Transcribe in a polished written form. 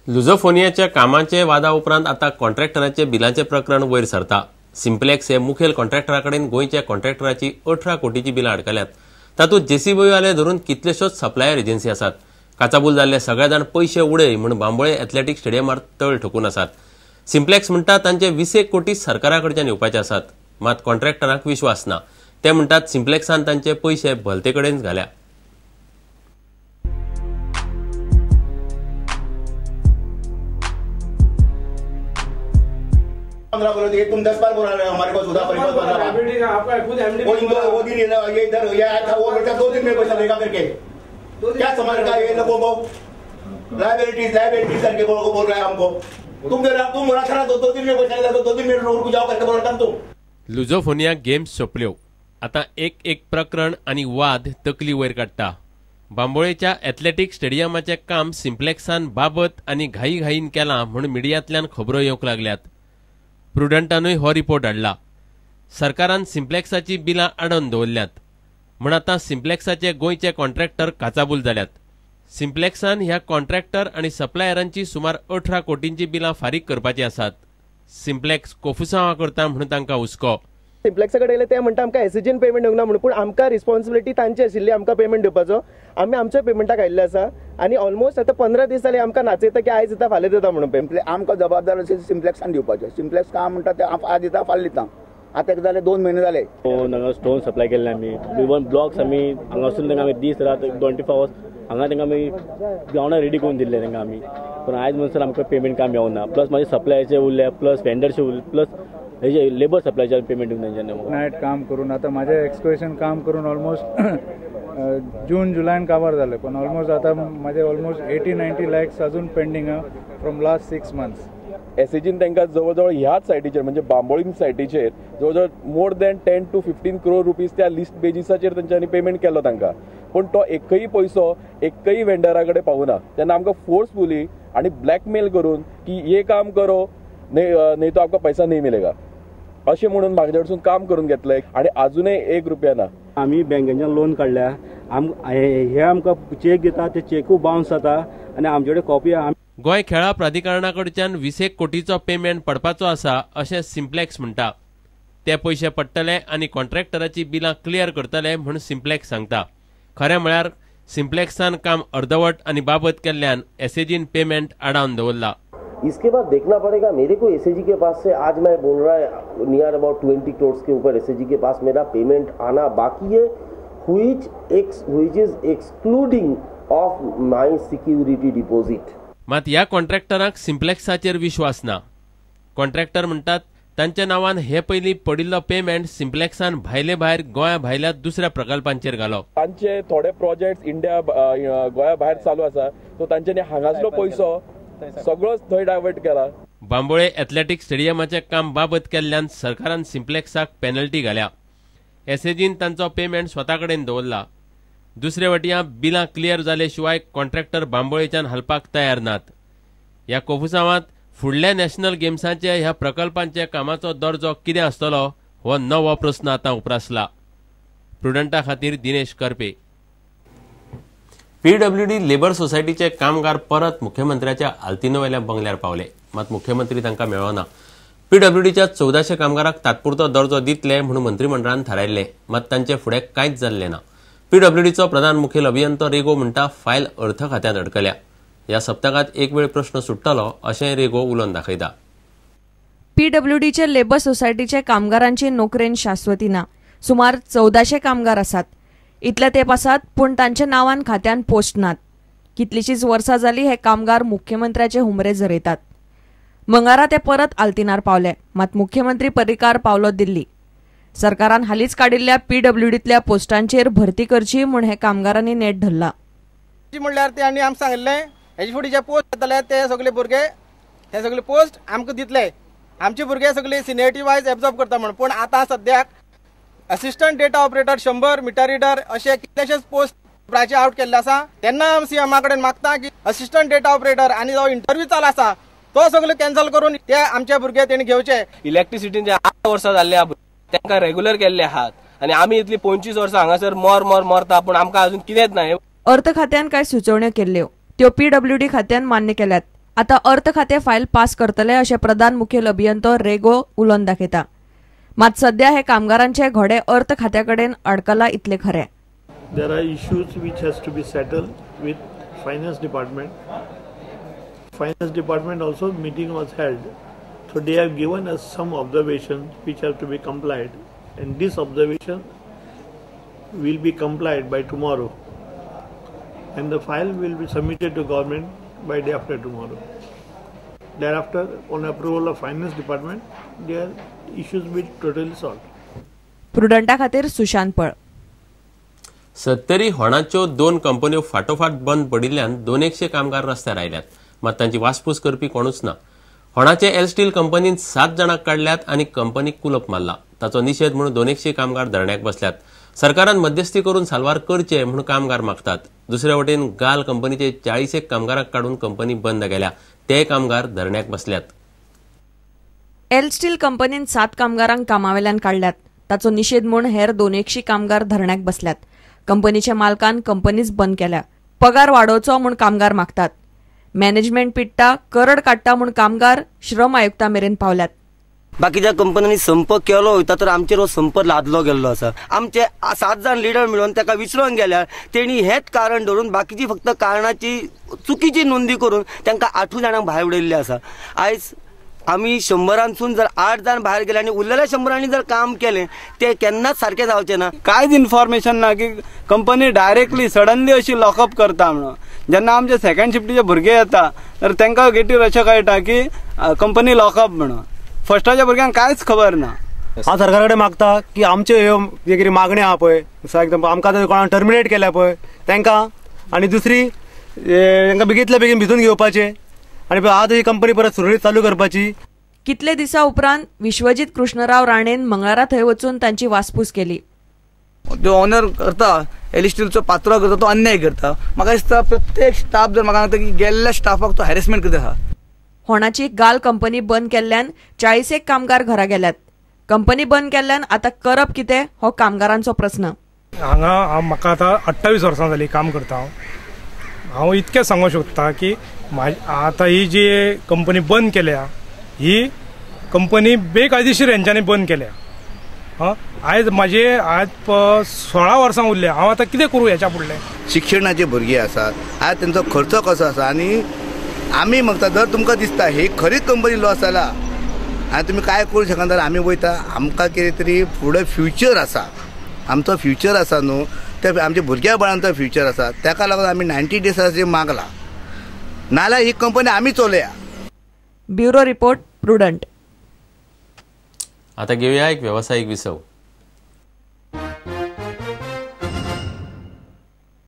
लुझोफोनियाच्या कामाचे वादा उपरांत आता कॉन्ट्रॅक्टरांचे बिलांचे प्रकरण वयर सरता। सिम्प्लेक्स हे मुखेल कॉन्ट्रॅक्टराकडेन गोंयच्या कॉन्ट्रॅक्टराची 18 कोटीची बिलां अडकल्यात। तातूंत जेसीबीओ आले धरून कितल्योशोच सप्लायर एजन्सी आसात। काचाबूल जाल्ले सगळे जाण पयशे उडय म्हूण बांबोळे एथलेटीक स्टेडियमार तळ ठोकून आसात। सिम्प्लेक्स म्हणटा तांचे 20 कोटी सरकाराकडच्यान येवपाचे आसात, मात कॉन्ट्रॅक्टरांक विश्वास ना। ते म्हणटात सिम्प्लेक्सान तांचे पयशे भलते कडेन घाल्या। तुम 10 बार बोला हमारे पास उधार परिपत्र बना आपका खुद एमडी वो दिन ये इधर ये आया था वो बेटा 2 दिन में पैसा देगा करके क्या समझ का ये लोगों को लायबिलिटीज करके बोल रहा है हमको। तुम बोला था 2 दिन में पैसा देगा तो 2 दिन में रुक जाओ करके बोलता तुम। लुझोफोनिया गेम्स सोंपल्यो। आता एक प्रकरण आणि वाद तकली वयर काडटा। बांबोळेच्या एथलेटीक स्टेडियमाचे काम सिम्प्लेक्सान बाबत आणि घाईन केला म्हूण मिडियांतल्यान खबरो येवंक लागल्यात। प्रुडंटानूय हो रिपोर्ट हाडला। सरकारान सिम्प्लेक्साची बिलां आडोवन दवरल्यात म्हूण आतां सिम्प्लेक्साचे गोंयचे कॉन्ट्रॅक्टर काचाबूल जाल्यात। सिम्प्लेक्सान ह्या कॉन्ट्रॅक्टर आणि सप्लायरांची सुमार 18 कोटींची बिलां फारीक करपाची आसात। सिम्प्लेक्स कोफुसांवां करता म्हूण तांकां हुस्को। सिम्प्लेक्सा कडेन येयले ते म्हणटा आमकां एसएजीन पेमेंट येवंक ना म्हणून, पूण आमकां रिस्पॉन्सिबिलिटी तांची आशिल्ली आमकां पेमेंट दिवपाचो। आमी आमच्या पेमेंटाक आयिल्ले आसा आणि ऑलमोस्ट आता 15 दीस जाले आमकां नाचयता की आयज दिता फाल्यां दिता म्हणून। आमकां जबाबदार अशें सिम्प्लेक्सान दिवपाचें। सिम्प्लेक्स काम म्हणटा ते आज दिता फाल्यां दिता। आता जाले 2 महिने जाले हांगा स्टोन सप्लाय केल्ले आमी इवन ब्लॉक्स आमी हांगासून तांकां आमी दीस रात 24 आवर्स हांगा तांकां आमी ग्रावंडार रेडी करून दिल्ले तांकां आमी, पूण आयज म्हणसर आमकां पेमेंट काम येवना। प्लस म्हाजे सप्लायचे उरले, प्लस वेंडरचे उरले, प्लस हेजे लेबर सप्लायचे पेमेंट नाईट काम करून आता माझे एक्सक्वेशन काम करून ऑलमोस्ट जून जुलैन कवर झाले, पण ऑलमोस्ट आता माझे ऑलमोस्ट 80-90 लॅक्स अजून पेंडिंग आहे फ्रॉम लास्ट 6 मंथ्स। एसएजीन तांकां जवळजवळ ह्याच सायटीचेर म्हणजे बांबोळी सायटीचेर जवळजवळ more than 10 to 15 crore rupees त्या लिस्ट बेजिसाचेर तांच्यांनी पेमेंट केलो तांकां, पण तो एकही पैसो एकही वेंडरा कडेन पावना। तेन्ना आमकां फोर्सफुली आणि ब्लॅकमेल करून की ये काम करो नहीं तो आपका पैसा नहीं मिलेगा अशें म्हणून म्हाजे कडसून काम करून घेतले आणि अजूनय 1 रुपया ना। आमी बँकेच्यान लोन काडल्या, हे आमकां चेक दिता ते चेकू बाउन्स जाता आणि आमचे कडेन कॉपी। गोंय खेळा प्राधिकरणाकडच्यान 20 कोटीचो पेमेंट पडपाचो आसा अशें सिम्प्लेक्स म्हणटा। ते पयशे पडटले आणि कॉन्ट्रॅक्टराची बिलां क्लियर करतले म्हूण सिम्प्लेक्स सांगता। खरें म्हळ्यार सिम्प्लेक्सान काम अर्धवट आणि बाबत केल्ल्यान एसएजीन पेमेंट आडावन दवरला। इसके बाद देखना पड़ेगा। मेरे को एसएजी के पास से आज मैं बोल रहा है नियर अबाउट 20 करोड़ के ऊपर एसएजी के पास मेरा पेमेंट आना बाकी है, which is excluding of my security deposit। मात ह्या कॉन्ट्रॅक्टरांक सिम्प्लेक्साचेर विश्वास ना। कॉन्ट्रॅक्टर म्हणटात तांच्या नांवान हे पयलीं पडिल्लो पेमेंट सिम्प्लेक्सान भायर गोंया भायल्या दुसऱ्या प्रकल्पांचेर घालो। तांचे थोडे प्रोजेक्ट गोंया भायर चालू आसा, सो तांच्यांनी हांगासलो पयसो सगळोच थंय डायवर्ट केला। बांबोळे एथलेटीक स्टेडियमाचे काम बाबत केल्ल्यान सरकारान सिम्प्लेक्साक पेनल्टी घाल्या। एसएजीन तांचो पेमेंट स्वता कडेन दवरला। दुसरे वटयां बिलां क्लियर जाले शिवाय कॉन्ट्रॅक्टर बांबोळेच्यान हलपाक तयार नात। ह्या कोफुसांवात फुडल्या नॅशनल गेम्सांचे ह्या प्रकल्पांचे कामाचो दर्जो कितें आसतलो हो नवो प्रस्न आतां उप्रासला। प्रुडंटा खातीर दिनेश करपे। पीडब्ल्यूडी लेबर सोसायटीचे कामगार परत मुख्यमंत्र्याच्या आल्तिनोवेल्या बंगल्यार पावले, मात मुख्यमंत्री तांकां मेळना। पीडब्ल्यूडीच्या 1400 कामगारांक तात्पुरतो दर्जो दितले म्हणून मंत्रिमंडळान थारायल्ले, मात तांचे फुडें कांयच जाल्ले ना। पीडब्ल्यूडीचो प्रधान मुखेल अभियंतो रेगो म्हणटा फायल अर्थ खात्यांत अडकल्या। ह्या सप्तकात एक वेळ प्रश्न सुट्टलो अशें रेगो उलोवन दाखयता। पीडब्ल्यूडीचे लेबर सोसायटीचे कामगारांची नोकरेन शाश्वती ना। सुमार 1400 कामगार आसात। इतले तेंप आसात पूण तांच्या नांवान खात्यान पोस्ट नात। कितलीशींच वर्सां जाली हे कामगार मुख्यमंत्र्याचे हुमरे झरयतात। मंगळारा ते परत आल्तिनार पावले, मात मुख्यमंत्री परिकार पावलो दिल्ली। सरकारान हालींच काडिल्ल्या पीडब्ल्यूडीतल्या पोस्टांचेर भरती करची म्हूण हे कामगारांनी नेट धरला। म्हणल्यार ते आनी आमकां सांगिल्ले हेजे फुडें जे पोस्ट येतले ते सगळे भुरगे हे सगळे पोस्ट आमकां दितले। आमचे भुरगे सगळे सिनियरिटी वायज एब्जॉर्ब करता म्हण, पूण आतां सद्याक assistant data operator 100 meter reader अशे कितलेशेच पोस्ट प्राचे आउट केल्ले आसा। तेन्ना आमी सीएमा कडेन मागता की असिस्टंट डेटा ऑपरेटर आनी जो इंटरव्यू चालू आसा तो सगळे कॅन्सल करून ते आमचे भुरगे तेणी घेवचे। इलेक्ट्रिसिटीचे 8 वर्सां जाल्ले तांकां रेग्युलर केल्ले आहात आणि आमी इतली 25 वर्सां हांगासर मरता, पूण आमकां अजून कितेंच ना। अर्थ खात्यान कांय सुचोवण्यो केल्ल्यो त्यो पीडब्ल्यूडी खात्यान मान्य केल्यात। आता अर्थ खाते फायल पास करतले अशें प्रधान मुखेल अभियंतो रेगो उलोवन दाखयता. मात सध्या हे कामगारांचे घोडे अर्थ खात्या कडेन अडकला इतले खरे. There are issues which has to be settled with finance department. Finance department also meeting was held. So they have given us some observations which have to be complied, and this observation will be complied by tomorrow, and the file will be submitted to government by day after tomorrow. Thereafter, on approval of finance department, their issues will totally solved. प्रुडंटा खातीर सुशांत पळ. 70 होणाच्यो 2 कंपन्यो फाटोफाट बंद पडिल्ल्यान 200 कामगार रस्त्यार आयल्यात. मात तांची वासपूस करपी कोणूच ना. होणाचे एल स्टील कंपनीन 7 जाणांक काडल्यात आनी कंपनीक कुलप मारला. ताचो निशेध म्हणून 200 कामगार धरण्याक बसल्यात. सरकारान मध्यस्थी करून साल्वार करचे म्हणून कामगार मागतात. दुसरे वटेन गाल कंपनीचे 40 कामगारांक काडून कंपनी बंद केल्या. ते कामगार धरण्याक बसल्यात. एल स्टील कंपनीन 7 कामगारांक कामावेल्यान काडल्यात. ताचो निशेध म्हूण हेर 200 कामगार धरण्याक बसल्यात. कंपनीच्या मालकान कंपनीच बंद केल्या. पगार वाडोवचो म्हूण कामगार मागतात. मॅनेजमेंट पिट्टा, करड काडटा म्हूण कामगार श्रम आयुक्ता मेरेन पावल्यात. बाकीच्या कंपन्यांनी संप केलो वयता तर आमचेर हो संप लादलो गेल्लो आसा. आमचे 7 जाण लिडर मेळून ताका विसरून गेल्यार तेणी हेच कारण धरून बाकीची फक्त कारणाची चुकीची नोंदी करून तांकां 8 जाणांक भायर उडयल्ले आसा. आयज आमी 100रांसून जर 8 जाण भायर गेले आनी उरलेल्या 100रांनी जर काम केलें ते केन्नाच सारकें जावचें ना. कांयच इन्फॉर्मेशन ना की कंपनी डायरेक्टली सडनली अशी लॉकअप करता म्हणून. जेन्ना आमचे सेकंड शिफ्टीचे भुरगे येता तर तांकां गेटीर अशें कळटा की कंपनी लॉकअप म्हणून. फर्स्टाच्या भुरग्यांक कांयच खबर ना. हांव सरकारा कडेन मागता की आमच्यो ह्यो जे कितें मागण्यो आहा पळय, आमकां कोणाक टर्मिनेट केल्या पळय तांकां, आनी दुसरी तांकां बेगींतल्या बेगीन भितून घेवपाचें आनी आज ही कंपनी परत सुरळीत चालू करपाची. कितले दिसा उपरांत विश्वजीत कृष्णराव राणेन मंगळारा थंय वचून तांची वासपूस केली. जो ऑनर करता एल स्टीलचो पात्र करता तो अन्याय करता. म्हाका दिसता प्रत्येक स्टाफ जर म्हाका सांगता की गेल्ल्या स्टाफाक तो हॅरेसमेंट करता आहा. होणाची गाल कंपनी बंद केल्ल्यान 40 कामगार घरा गेल्यात. कंपनी बंद केल्ल्यान आता करप कितें हो कामगारांचो प्रश्न. हांगा म्हाका आतां 28 वर्सां जाली काम करता. हांव इतकें सांगूं शकता की आता ही जी कंपनी बंद केल्या ही कंपनी बेकायदेशीर हेंच्यांनी बंद केल्या. आयज माझे 16 वर्सां उरले. हांव आतां कितें करूं हेच्या फुडलें. शिक्षणाचे भुरगे आसात, आयज तेंचो खर्च कसो आसा आनी आमी मागता जर तुमकां दिसता ही खरीच कंपनी लॉस जाला आनी तुमी काय करूं शकना जाल्यार आमी वयता. आमकां कितें तरी फुडें फ्युचर आसा, आमचो फ्युचर आसा न्हू, ते आमच्या भुरग्या बाळांचो फ्युचर आसा. ताका लागून आमी 90 डेसाचेर मागला. नाल्यार ही कंपनी आमी चलोवया. Bureau report prudent. आता घेऊया एक व्यावसायिक विसव.